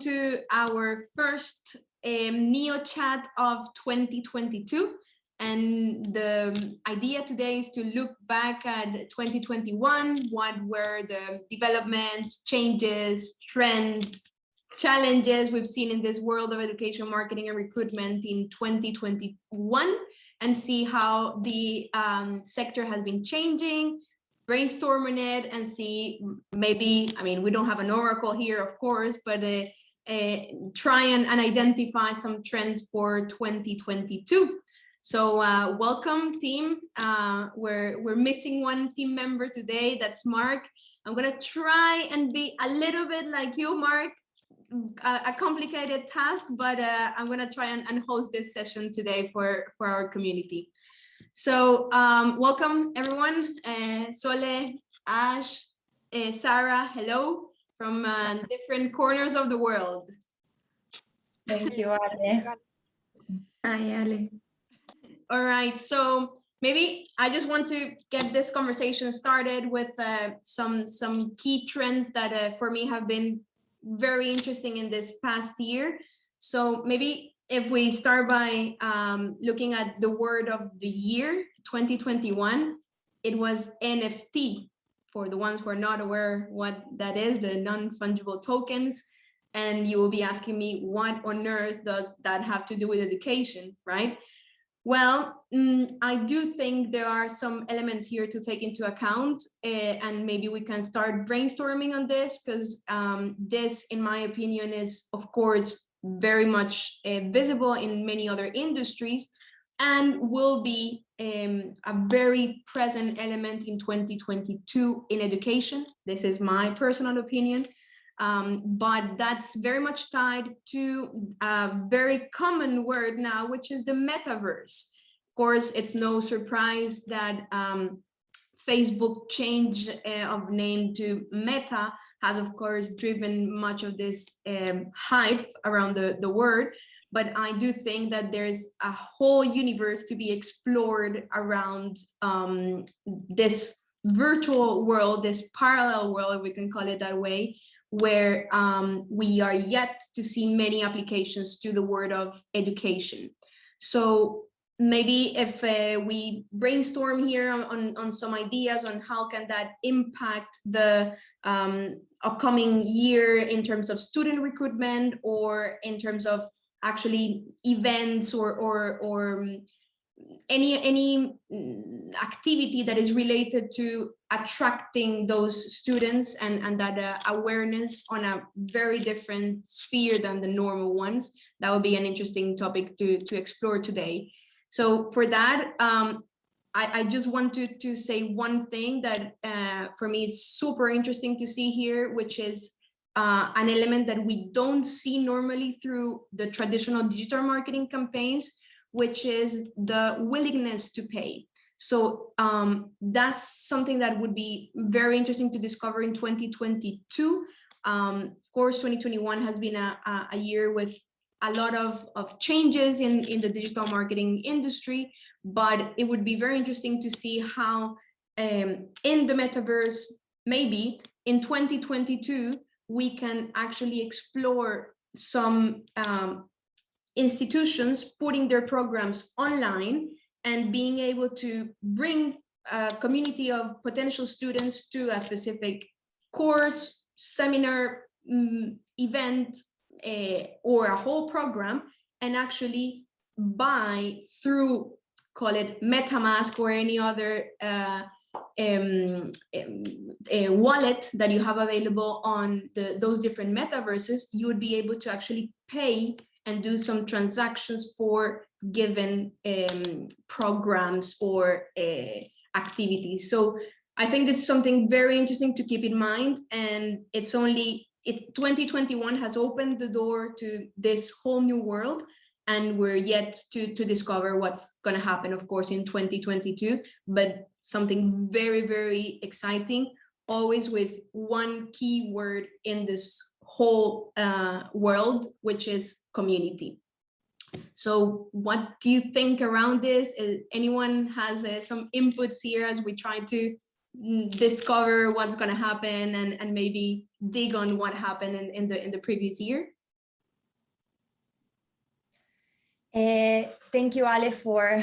to our first NEO chat of 2022. And the idea today is to look back at 2021, what were the developments, changes, trends, challenges we've seen in this world of education, marketing, and recruitment in 2021, and see how the sector has been changing, brainstorm on it, and see maybe, I mean, we don't have an oracle here, of course, but try and identify some trends for 2022. So welcome, team. We're missing one team member today. That's Mark. I'm gonna try and be a little bit like you, Mark. A complicated task, but I'm gonna try and host this session today for our community. So welcome everyone. Sole, Ash, Sarah, hello from different corners of the world. Thank you, Ale. Hi, Ale. All right, so maybe I just want to get this conversation started with some key trends that for me have been very interesting in this past year. So maybe if we start by looking at the word of the year, 2021, it was NFT. For the ones who are not aware what that is, the non-fungible tokens. And you will be asking me, what on earth does that have to do with education, right? Well, I do think there are some elements here to take into account, and maybe we can start brainstorming on this, because this, in my opinion, is, of course, very much visible in many other industries and will be a very present element in 2022 in education. This is my personal opinion. But that's very much tied to a very common word now, which is the metaverse. Of course, it's no surprise that Facebook change of name to Meta has, of course, driven much of this hype around the word. But I do think that there's a whole universe to be explored around this virtual world, this parallel world, if we can call it that way, where we are yet to see many applications to the word of education. So maybe if we brainstorm here on some ideas on how can that impact the upcoming year in terms of student recruitment, or in terms of actually events or any activity that is related to attracting those students and that awareness on a very different sphere than the normal ones. That would be an interesting topic to explore today. So for that, I just wanted to say one thing that for me is super interesting to see here, which is an element that we don't see normally through the traditional digital marketing campaigns, which is the willingness to pay. So that's something that would be very interesting to discover in 2022. Of course, 2021 has been a year with a lot of changes in the digital marketing industry, but it would be very interesting to see how in the metaverse, maybe in 2022, we can actually explore some institutions putting their programs online and being able to bring a community of potential students to a specific course, seminar, event, or a whole program, and actually buy through, call it MetaMask or any other wallet that you have available on those different metaverses. You would be able to actually pay and do some transactions for given programs or activities. So I think this is something very interesting to keep in mind, and it's only 2021 has opened the door to this whole new world, and we're yet to discover what's going to happen, of course, in 2022, but something very, very exciting, always with one key word in this whole world, which is community. So what do you think around this? Anyone has some inputs here as we try to discover what's going to happen and maybe dig on what happened in the previous year? Thank you, Ale, for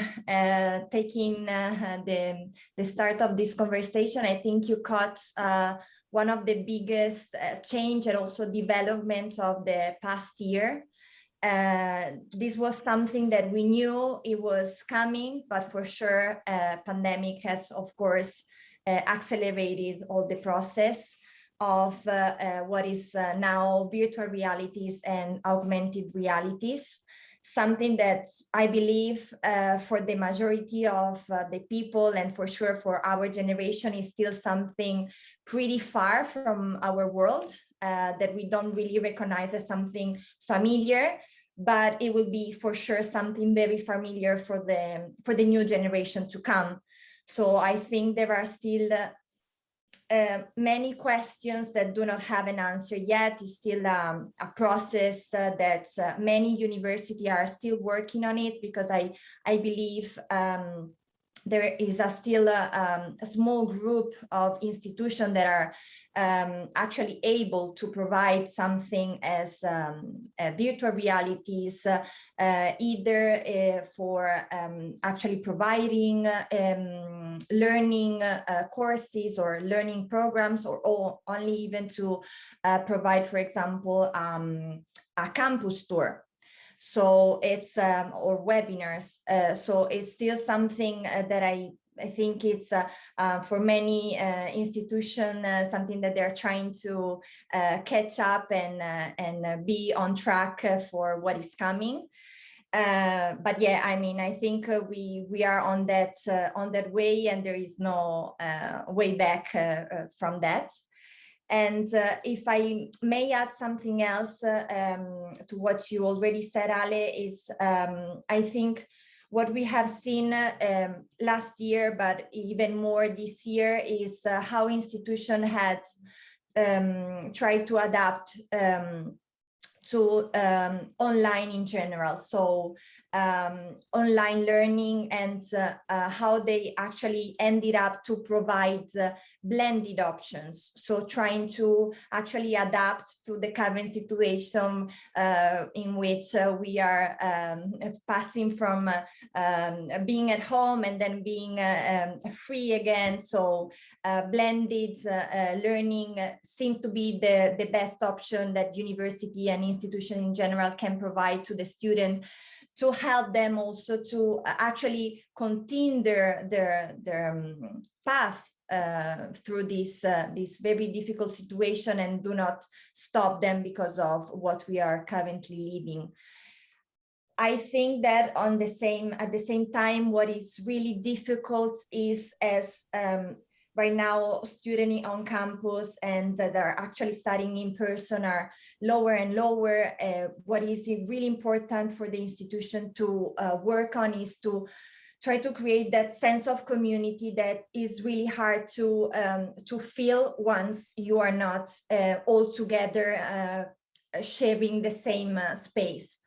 taking the start of this conversation. I think you caught one of the biggest change and also developments of the past year. This was something that we knew it was coming, but for sure, pandemic has, of course, accelerated all the process of what is now virtual realities and augmented realities. Something that I believe for the majority of the people and for sure for our generation is still something pretty far from our world, that we don't really recognize as something familiar, but it will be for sure something very familiar for the new generation to come. So I think there are still many questions that do not have an answer yet. It's still a process that many universities are still working on it, because I believe there is still a small group of institutions that are actually able to provide something as virtual realities, either for actually providing learning courses or learning programs, or only even to provide, for example, a campus tour. So it's or webinars. So it's still something that I think it's for many institutions something that they're trying to catch up and be on track for what is coming. But yeah, I mean, I think we are on that way, and there is no way back from that. And if I may add something else to what you already said, Ale, is I think what we have seen last year, but even more this year, is how institutions had tried to adapt to online in general. So online learning, and how they actually ended up to provide blended options. So trying to actually adapt to the current situation in which we are passing from being at home and then being free again. So blended learning seems to be the best option that university and institution in general can provide to the student, to help them also to actually continue their path through this very difficult situation, and do not stop them because of what we are currently living. I think that at the same time, what is really difficult is, as right now, students on campus and that are actually studying in person are lower and lower. What is really important for the institution to work on is to try to create that sense of community that is really hard to feel once you are not all together sharing the same space.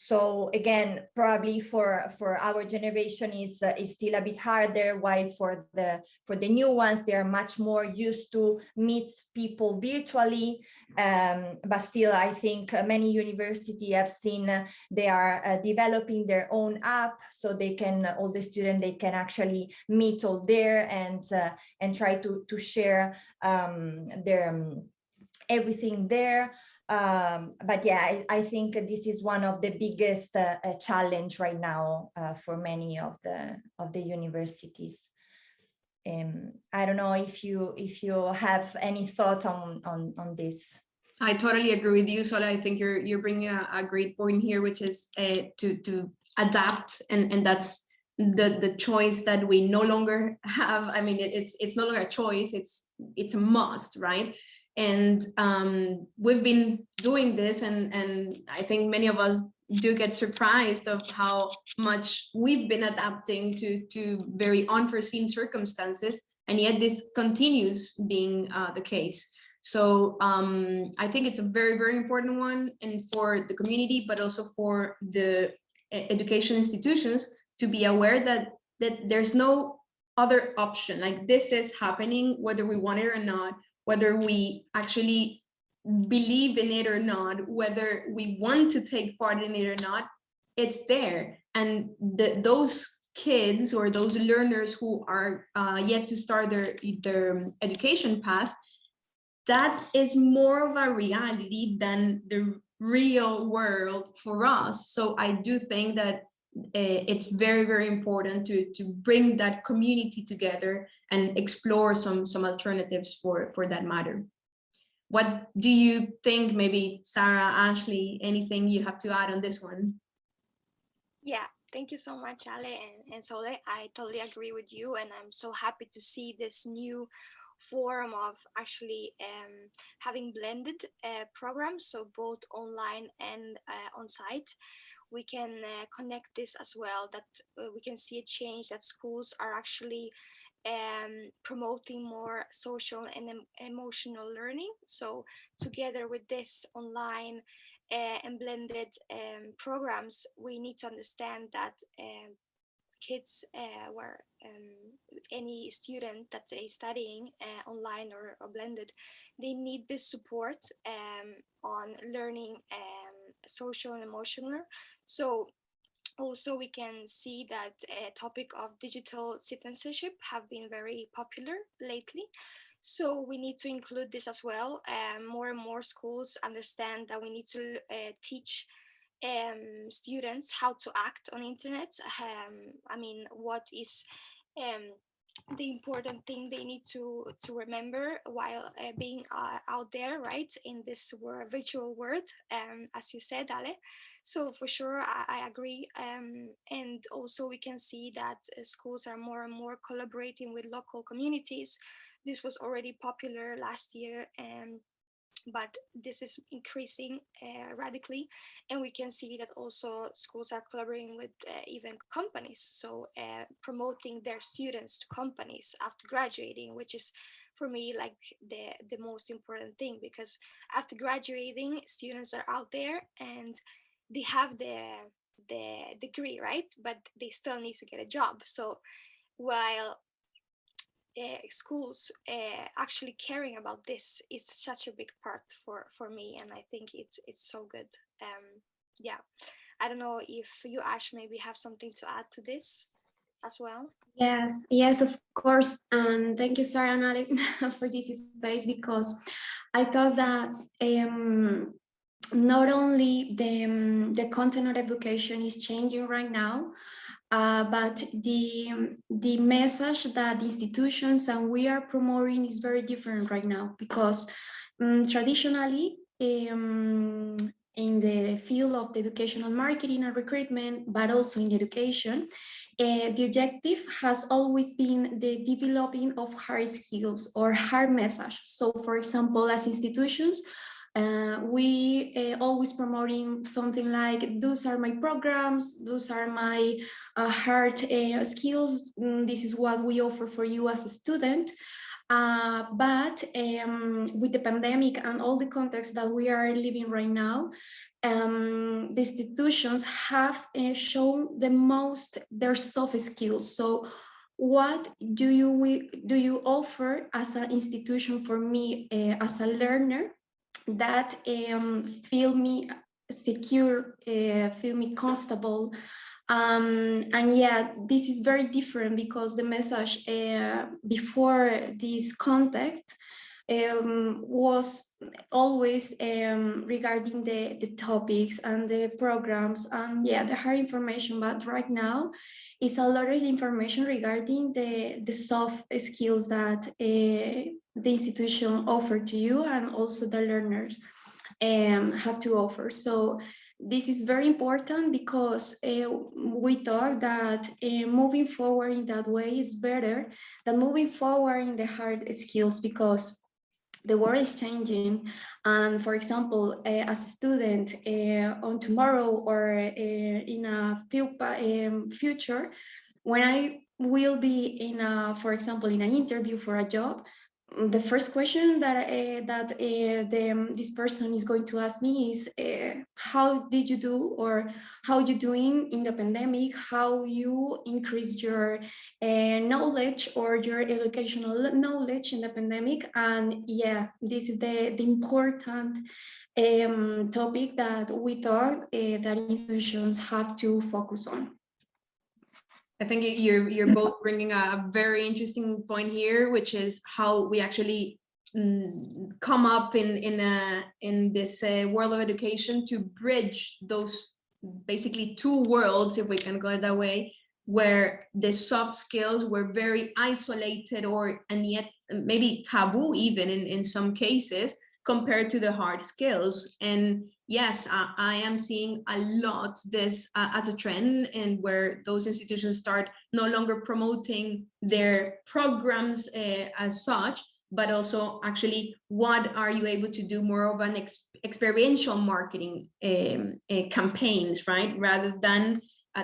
So again, probably for our generation is still a bit harder, while for the new ones, they are much more used to meet people virtually. But still, I think many universities have seen they are developing their own app, so they can, all the students, they can actually meet all there and try to share their everything there. But yeah, I think this is one of the biggest challenge right now for many of the universities. I don't know if you have any thought on this. I totally agree with you, Sola. I think you're bringing a great point here, which is to adapt, and that's the choice that we no longer have. I mean, it's no longer a choice; it's a must, right? And we've been doing this, and I think many of us do get surprised of how much we've been adapting to very unforeseen circumstances, and yet this continues being the case. So I think it's a very, very important one, and for the community, but also for the education institutions to be aware that there's no other option. Like, this is happening whether we want it or not, whether we actually believe in it or not, whether we want to take part in it or not. it's there. And those kids or those learners who are yet to start their education path, that is more of a reality than the real world for us. So I do think that it's very, very important to bring that community together and explore some alternatives for that matter. What do you think? Maybe Sarah, Ashley, anything you have to add on this one? Yeah, thank you so much, Ale and Sole. I totally agree with you, and I'm so happy to see this new form of actually having blended programs, so both online and on site. We can connect this as well, that we can see a change that schools are actually promoting more social and emotional learning. So together with this online and blended programs, we need to understand that kids where any student that is studying online or blended, they need this support on learning social and emotional. So also we can see that a topic of digital citizenship have been very popular lately. So we need to include this as well. More and more schools understand that we need to teach students how to act on internet. I mean, what is the important thing they need to remember while being out there, right, in this virtual world, as you said, Ale. So for sure, I agree. And also we can see that schools are more and more collaborating with local communities. This was already popular last year, but this is increasing radically, and we can see that also schools are collaborating with even companies, so promoting their students to companies after graduating, which is for me like the most important thing, because after graduating students are out there and they have the degree, right, but they still need to get a job. So while schools actually caring about this is such a big part for me, and I think it's so good. Yeah, I don't know if you, Ash, maybe have something to add to this as well. Yes, of course. And thank you, Sarah and Alec, for this space, because I thought that not only the content of education is changing right now, but the message that institutions and we are promoting is very different right now, because traditionally in the field of the educational marketing and recruitment, but also in education, the objective has always been the developing of hard skills or hard message. So for example, as institutions, we always promoting something like, those are my programs, those are my hard skills, this is what we offer for you as a student. But with the pandemic and all the context that we are living right now, the institutions have shown the most their soft skills. So what do you offer as an institution for me as a learner that feel me secure, feel me comfortable? And yeah, this is very different, because the message before this context was always regarding the topics and the programs and yeah, the hard information. But right now it's a lot of information regarding the soft skills that the institution offer to you and also the learners have to offer. So this is very important, because we thought that moving forward in that way is better than moving forward in the hard skills, because the world is changing. And for example, as a student on tomorrow or in a future, when I will be in a, for example, in an interview for a job, the first question that this person is going to ask me is, how did you do, or how you doing in the pandemic, how you increase your knowledge or your educational knowledge in the pandemic. And yeah, this is the important topic that we thought that institutions have to focus on. I think you're both bringing a very interesting point here, which is how we actually come up in this world of education to bridge those basically two worlds, if we can go it that way, where the soft skills were very isolated and yet maybe taboo even in some cases, compared to the hard skills. And yes, I am seeing a lot this as a trend, and where those institutions start no longer promoting their programs as such, but also actually what are you able to do more of an experiential marketing campaigns, right? Rather than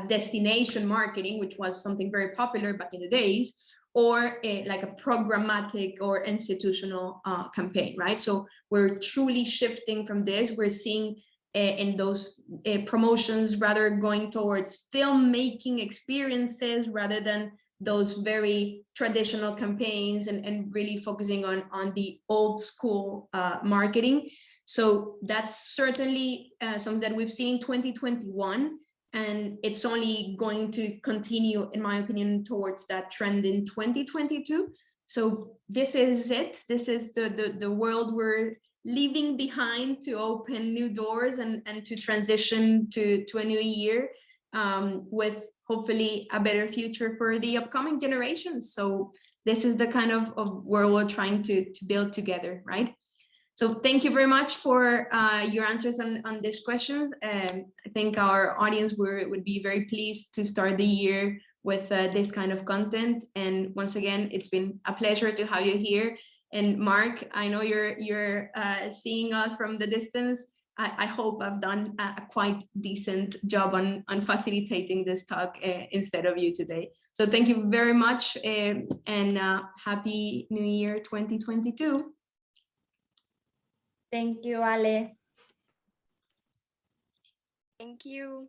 destination marketing, which was something very popular back in the days, or like a programmatic or institutional campaign, right? So we're truly shifting from this. We're seeing in those promotions rather going towards filmmaking experiences rather than those very traditional campaigns, and really focusing on the old school marketing. So that's certainly something that we've seen in 2021. And it's only going to continue, in my opinion, towards that trend in 2022. So this is it. This is the world we're leaving behind to open new doors and to transition to a new year with hopefully a better future for the upcoming generations. So this is the kind of world we're trying to build together, right? So thank you very much for your answers on these questions. I think our audience would be very pleased to start the year with this kind of content. And once again, it's been a pleasure to have you here. And Mark, I know you're seeing us from the distance. I hope I've done a quite decent job on facilitating this talk instead of you today. So thank you very much, and Happy New Year 2022. Thank you, Ale. Thank you.